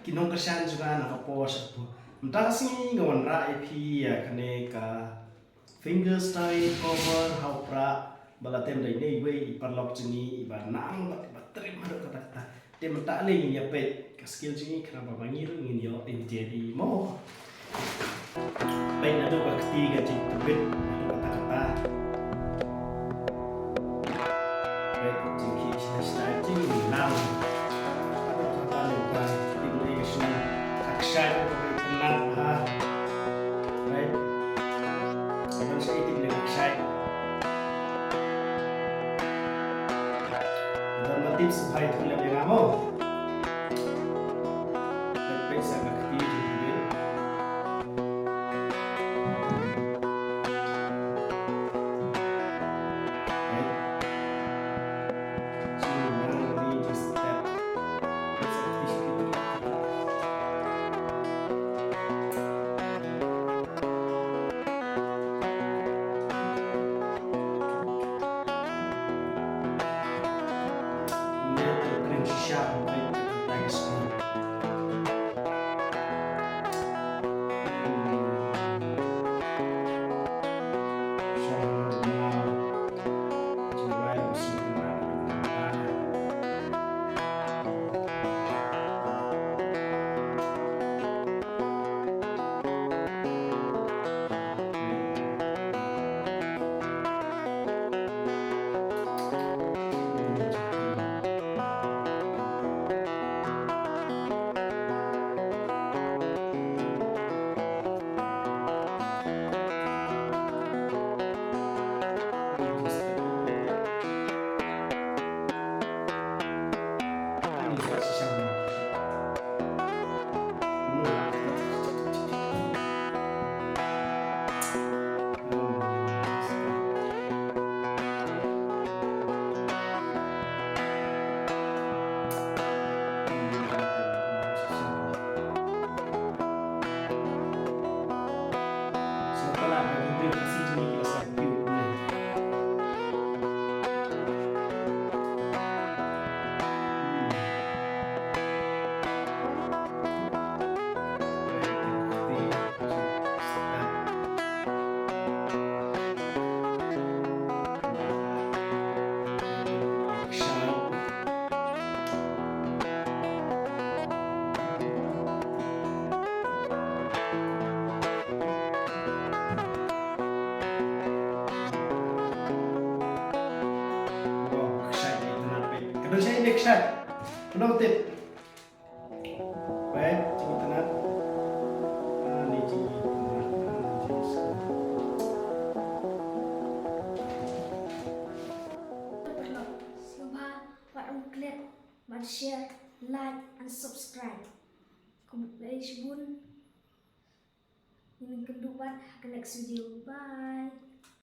kinong kasyan juga nakapost po. Mtasing ngawan ra IP ya kane ka fingerstyle cover how pra balatem dai nei we iparlok jini iba nang bat trim hado kata tem ta le ya pet ka skill jini kana babangir ngin yo jadi mo. Baik ada bakti gaji tubit kata-kata. Baik jiki starting now. Action tenang ha, right? Sebelum saya itu dengan action, dan motif supaya itu lebih kamu. Baik saya ngerti juga. Right? Semua ini just step. Siap baik thanks Kedua saya next shot. Kedua tip. Baik, cing tenat. Ni cing tenat. Lupa buat klik, share, like, and subscribe. Kemudian bun. Ini kedua ke next video. Bye.